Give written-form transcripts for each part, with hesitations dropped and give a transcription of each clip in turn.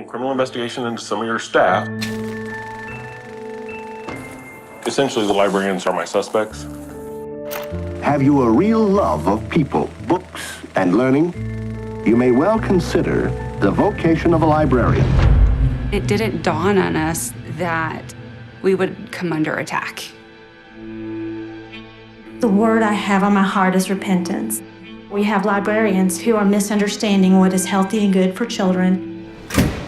criminal investigation into some of your staff. Essentially, the librarians are my suspects. Have you a real love of people, books, and learning? You may well consider the vocation of a librarian. It didn't dawn on us that we would come under attack. The word I have on my heart is repentance. We have librarians who are misunderstanding what is healthy and good for children.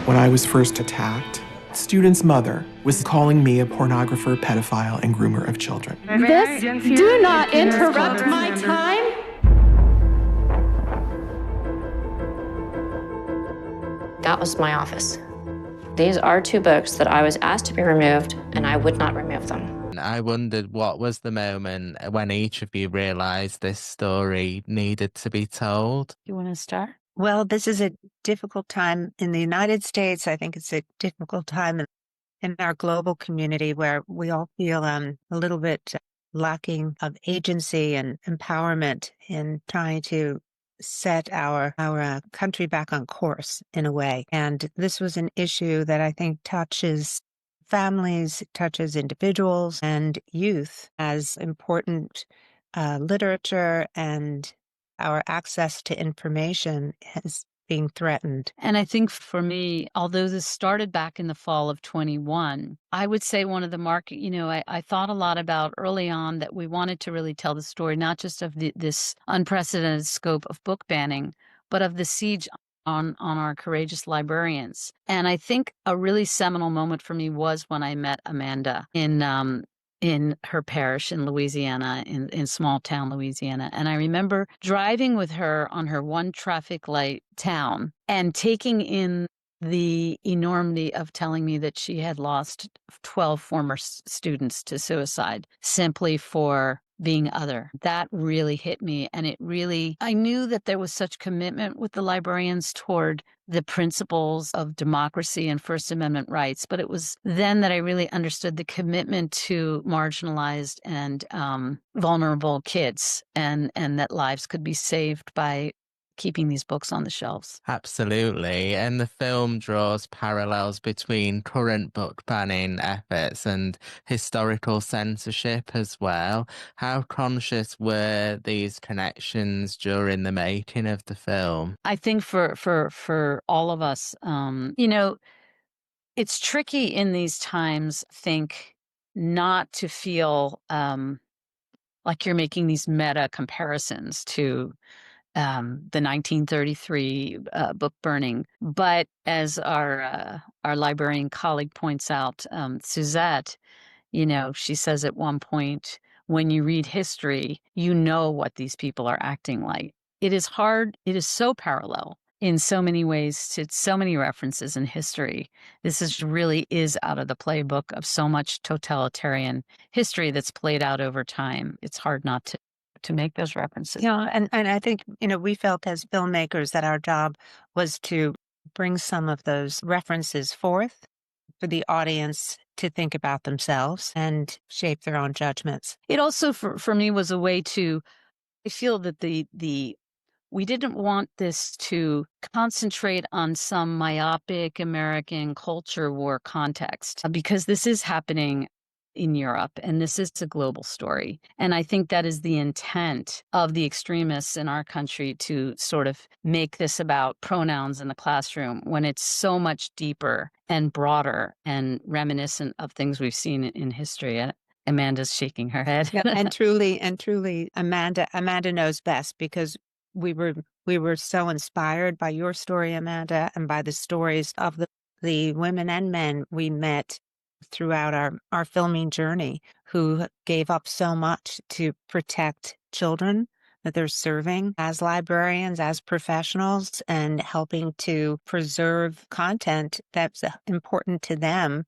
When I was first attacked, a student's mother was calling me a pornographer, pedophile, and groomer of children. Do not interrupt my time. That was my office. These are 2 books that I was asked to be removed, and I would not remove them. I wondered what was the moment when each of you realised this story needed to be told. You want to start? Well, this is a difficult time in the United States. I think it's a difficult time in our global community where we all feel a little bit lacking of agency and empowerment in trying to set our country back on course in a way. And this was an issue that I think touches families, touches individuals and youth as important literature and our access to information is being threatened. And I think for me, although this started back in the fall of 21, I would say one of the I thought a lot about early on that we wanted to really tell the story, not just of this unprecedented scope of book banning, but of the siege on our courageous librarians. And I think a really seminal moment for me was when I met Amanda in her parish in Louisiana, in small town Louisiana. And I remember driving with her on her one traffic light town and taking in the enormity of telling me that she had lost 12 former students to suicide simply for being other. That really hit me. And I knew that there was such commitment with the librarians toward the principles of democracy and First Amendment rights. But it was then that I really understood the commitment to marginalized and vulnerable kids and that lives could be saved by keeping these books on the shelves. Absolutely. And the film draws parallels between current book banning efforts and historical censorship as well. How conscious were these connections during the making of the film? I think for all of us, it's tricky in these times, I think, not to feel like you're making these meta comparisons to the 1933 book burning. But as our librarian colleague points out, Suzette, she says at one point, when you read history, you know what these people are acting like. It is hard. It is so parallel in so many ways to so many references in history. This really is out of the playbook of so much totalitarian history that's played out over time. It's hard not to make those references. Yeah, and I think, we felt as filmmakers that our job was to bring some of those references forth for the audience to think about themselves and shape their own judgments. It also, for me, was a way I feel that we didn't want this to concentrate on some myopic American culture war context, because this is happening in Europe, and this is a global story. And I think that is the intent of the extremists in our country, to sort of make this about pronouns in the classroom when it's so much deeper and broader and reminiscent of things we've seen in history. Amanda's shaking her head. Yeah, and truly, Amanda knows best, because we were so inspired by your story, Amanda, and by the stories of the women and men we met throughout our filming journey, who gave up so much to protect children that they're serving as librarians, as professionals, and helping to preserve content that's important to them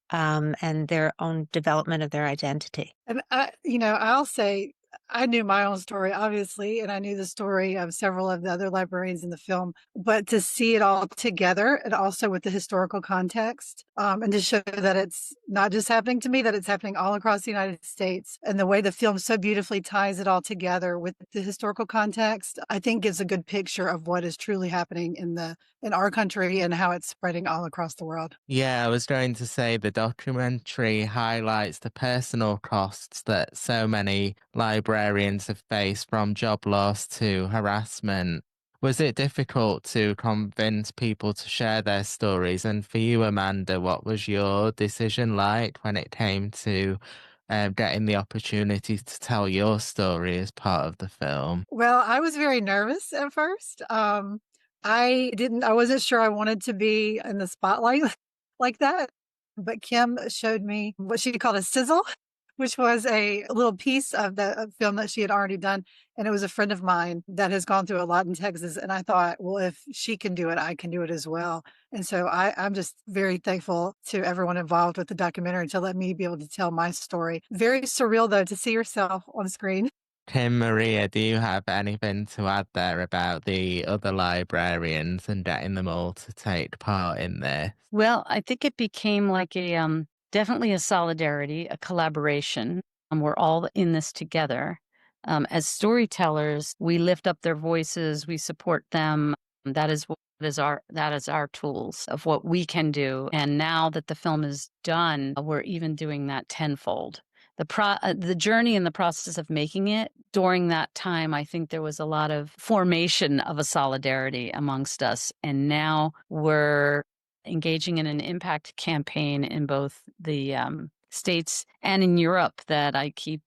and their own development of their identity. And I'll say I knew my own story, obviously, and I knew the story of several of the other librarians in the film. But to see it all together and also with the historical context, and to show that it's not just happening to me, that it's happening all across the United States, and the way the film so beautifully ties it all together with the historical context, I think gives a good picture of what is truly happening in our country and how it's spreading all across the world. Yeah, I was going to say the documentary highlights the personal costs that so many librarians have faced, from job loss to harassment. Was it difficult to convince people to share their stories? And for you, Amanda, what was your decision like when it came to getting the opportunity to tell your story as part of the film? Well, I was very nervous at first. I wasn't sure I wanted to be in the spotlight like that. But Kim showed me what she called a sizzle, which was a little piece of the film that she had already done. And it was a friend of mine that has gone through a lot in Texas. And I thought, well, if she can do it, I can do it as well. And so I'm just very thankful to everyone involved with the documentary to let me be able to tell my story. Very surreal, though, to see yourself on screen. Kim, Maria, do you have anything to add there about the other librarians and getting them all to take part in this? Well, I think it became like a definitely a solidarity, a collaboration. We're all in this together. As storytellers, we lift up their voices, we support them. That is our tools of what we can do. And now that the film is done, we're even doing that tenfold. The journey and the process of making it, during that time, I think there was a lot of formation of a solidarity amongst us. And now we're engaging in an impact campaign in both the States and in Europe that I keep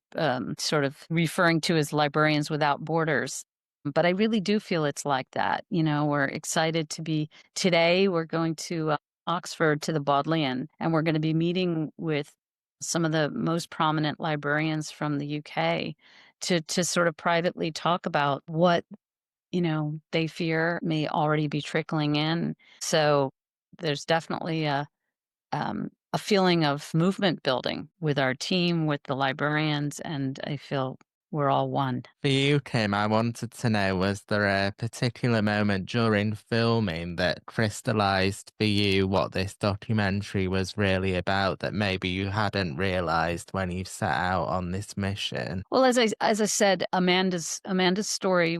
sort of referring to as Librarians Without Borders. But I really do feel it's like that. You know, we're excited to be, today we're going to Oxford to the Bodleian, and we're going to be meeting with some of the most prominent librarians from the UK to sort of privately talk about what, you know, they fear may already be trickling in. So there's definitely a feeling of movement building with our team, with the librarians, and I feel we're all one. For you, Kim, I wanted to know, was there a particular moment during filming that crystallized for you what this documentary was really about that maybe you hadn't realized when you set out on this mission? Well, as I said, Amanda's story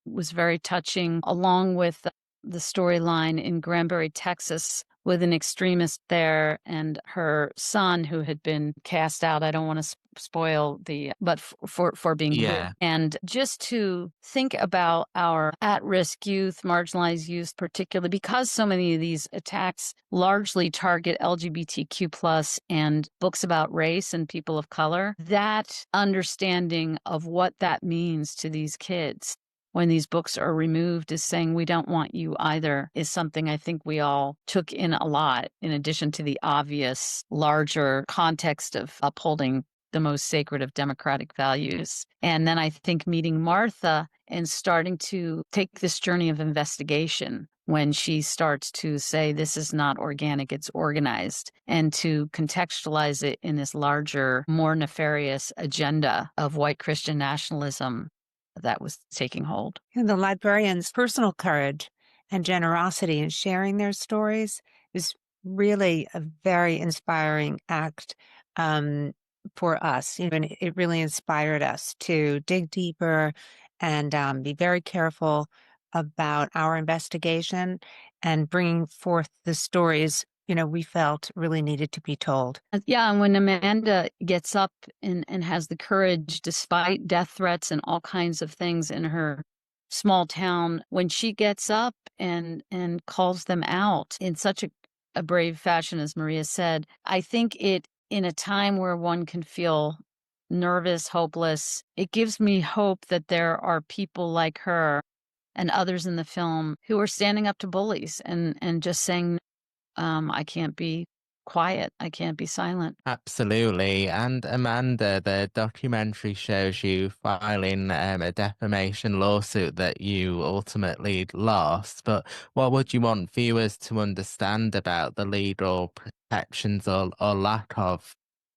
was very touching, along with the storyline in Granbury, Texas, with an extremist there and her son who had been cast out. I don't want to spoil but for being Yeah. And just to think about our at-risk youth, marginalized youth, particularly because so many of these attacks largely target LGBTQ plus and books about race and people of color, that understanding of what that means to these kids when these books are removed is saying we don't want you either, is something I think we all took in a lot, in addition to the obvious larger context of upholding the most sacred of democratic values. And then I think meeting Martha and starting to take this journey of investigation when she starts to say this is not organic, it's organized, and to contextualize it in this larger, more nefarious agenda of white Christian nationalism that was taking hold. And the librarians' personal courage and generosity in sharing their stories is really a very inspiring act for us. You know, and it really inspired us to dig deeper and be very careful about our investigation and bringing forth the stories, you know, we felt really needed to be told. Yeah, and when Amanda gets up and has the courage, despite death threats and all kinds of things in her small town, when she gets up and calls them out in such a brave fashion, as Maria said, I think it, in a time where one can feel nervous, hopeless, it gives me hope that there are people like her and others in the film who are standing up to bullies and just saying, I can't be quiet. I can't be silent. Absolutely. And Amanda, the documentary shows you filing a defamation lawsuit that you ultimately lost. But what would you want viewers to understand about the legal protections or lack of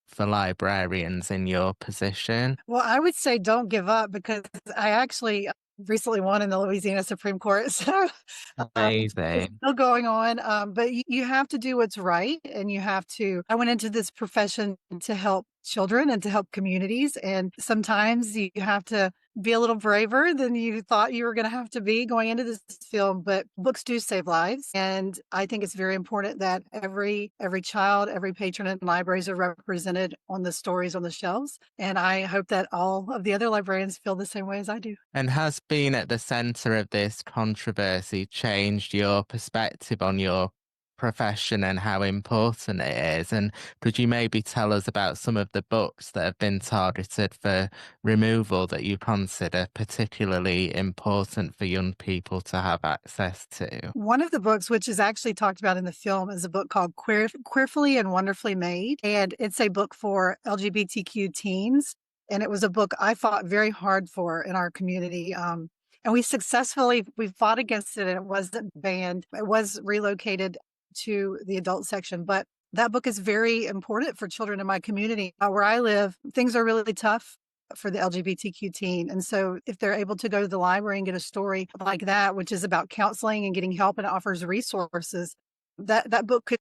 for librarians in your position? Well, I would say don't give up because I actually recently won in the Louisiana Supreme Court. So it's Amazing. still going on. But you have to do what's right. And you have to, I went into this profession to help children and to help communities. And sometimes you have to be a little braver than you thought you were going to have to be going into this film. But books do save lives. And I think it's very important that every child, every patron in libraries are represented on the stories on the shelves. And I hope that all of the other librarians feel the same way as I do. And has being at the centre of this controversy changed your perspective on your profession and how important it is? And could you maybe tell us about some of the books that have been targeted for removal that you consider particularly important for young people to have access to? One of the books, which is actually talked about in the film, is a book called Queerfully and Wonderfully Made. And it's a book for LGBTQ teens. And it was a book I fought very hard for in our community. And we fought against it, and it wasn't banned. It was relocated to the adult section. But that book is very important for children in my community. Where I live, things are really tough for the LGBTQ teen. And so if they're able to go to the library and get a story like that, which is about counseling and getting help and offers resources, that book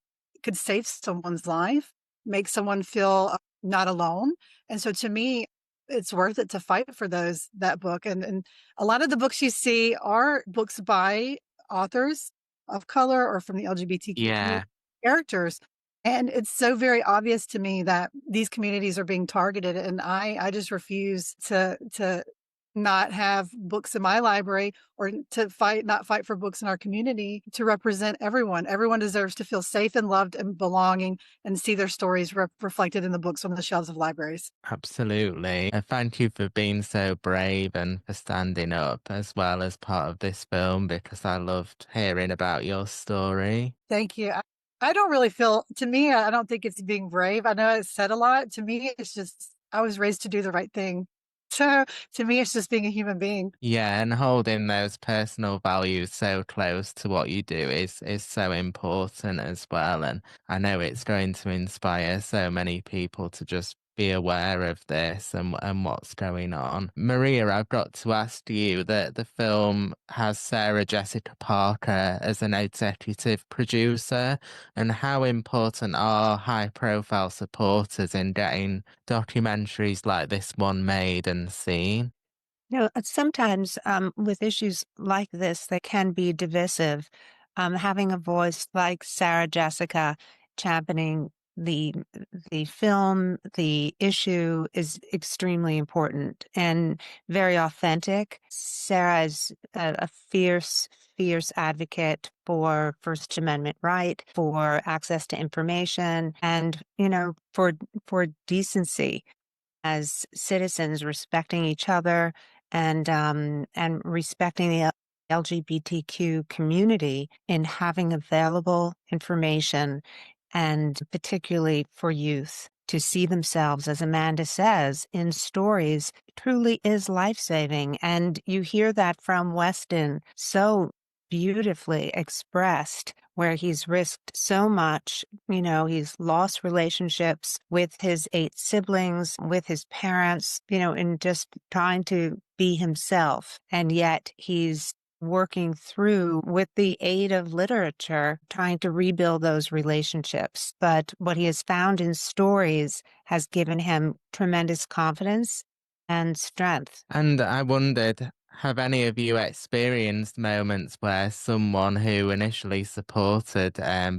could save someone's life, make someone feel not alone. And so to me, it's worth it to fight for that book. And a lot of the books you see are books by authors of color or from the LGBTQ characters. And it's so very obvious to me that these communities are being targeted. And I just refuse to not have books in my library or to not fight for books in our community to represent everyone. Everyone deserves to feel safe and loved and belonging and see their stories reflected in the books on the shelves of libraries. Absolutely. And thank you for being so brave and for standing up as well as part of this film, because I loved hearing about your story. Thank you. I don't really feel, to me, I don't think it's being brave. I know it's said a lot. To me, it's just, I was raised to do the right thing. So to me, it's just being a human being. Yeah, and holding those personal values so close to what you do is so important as well. And I know it's going to inspire so many people to just be aware of this and what's going on. Maria, I've got to ask you that the film has Sarah Jessica Parker as an executive producer, and how important are high-profile supporters in getting documentaries like this one made and seen? Sometimes with issues like this that can be divisive, having a voice like Sarah Jessica championing the film, the issue is extremely important and very authentic. Sarah is a fierce advocate for First Amendment right, for access to information, and for decency as citizens, respecting each other and respecting the LGBTQ community in having available information, and particularly for youth to see themselves, as Amanda says, in stories truly is life-saving. And you hear that from Weston so beautifully expressed, where he's risked so much. He's lost relationships with his 8 siblings, with his parents, in just trying to be himself. And yet he's working through, with the aid of literature, trying to rebuild those relationships. But what he has found in stories has given him tremendous confidence and strength. And I wondered, have any of you experienced moments where someone who initially supported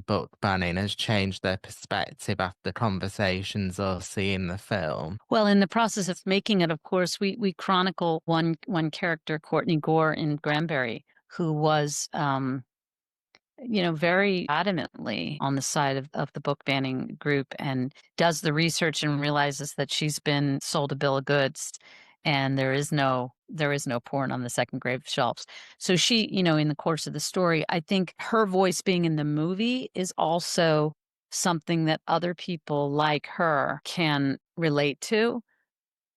book banning has changed their perspective after conversations or seeing the film? Well, in the process of making it, of course, we chronicle one character, Courtney Gore in Granbury, who was very adamantly on the side of the book banning group, and does the research and realizes that she's been sold a bill of goods, and there is no porn on the second grade shelves. So she, in the course of the story, I think her voice being in the movie is also something that other people like her can relate to.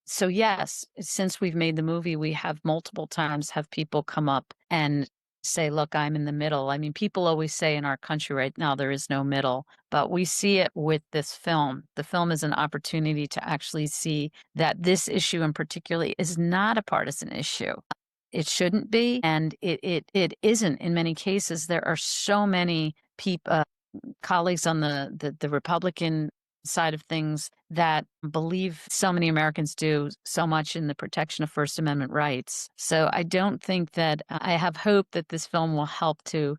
So yes, since we've made the movie, we have multiple times have people come up and say, look, I'm in the middle. I mean, people always say in our country right now, there is no middle, but we see it with this film. The film is an opportunity to actually see that this issue in particular is not a partisan issue. It shouldn't be, and it isn't in many cases. There are so many people, colleagues on the Republican side of things that believe so many Americans do so much in the protection of First Amendment rights. So I don't think that I have hope that this film will help to,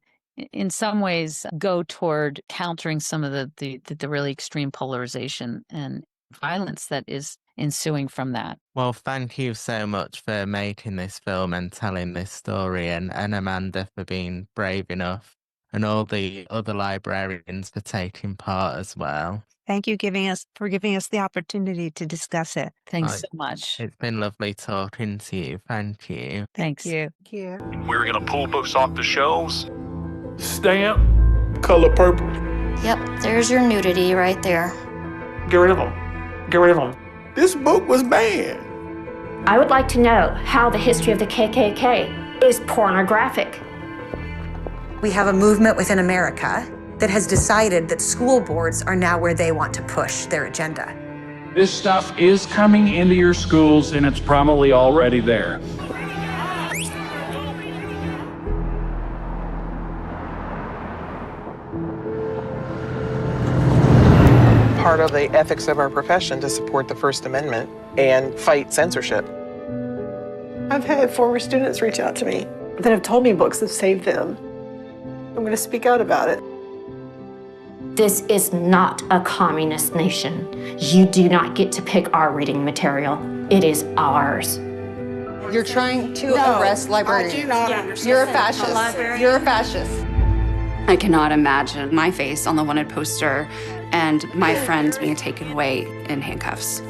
in some ways, go toward countering some of the really extreme polarization and violence that is ensuing from that. Well, thank you so much for making this film and telling this story, and Amanda for being brave enough, and all the other librarians for taking part as well. Thank you for giving us the opportunity to discuss it. Thanks so much. It's been lovely talking to you. Thank you. Thanks. Thank you. We're going to pull books off the shelves. Stamp, color purple. Yep, there's your nudity right there. Get rid of them. Get rid of them. This book was banned. I would like to know how the history of the KKK is pornographic. We have a movement within America that has decided that school boards are now where they want to push their agenda. This stuff is coming into your schools, and it's probably already there. Part of the ethics of our profession to support the First Amendment and fight censorship. I've had former students reach out to me that have told me books have saved them. I'm going to speak out about it. This is not a communist nation. You do not get to pick our reading material. It is ours. You're trying to arrest librarians. I do not understand. You're a fascist. You're a fascist. I cannot imagine my face on the wanted poster and my friends being taken away in handcuffs.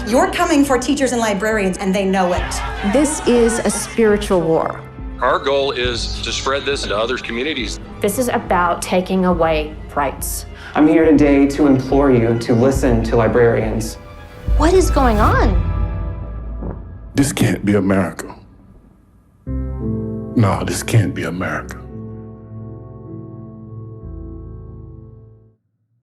You're coming for teachers and librarians, and they know it. This is a spiritual war. Our goal is to spread this into other communities. This is about taking away rights. I'm here today to implore you to listen to librarians. What is going on? This can't be America. No, this can't be America.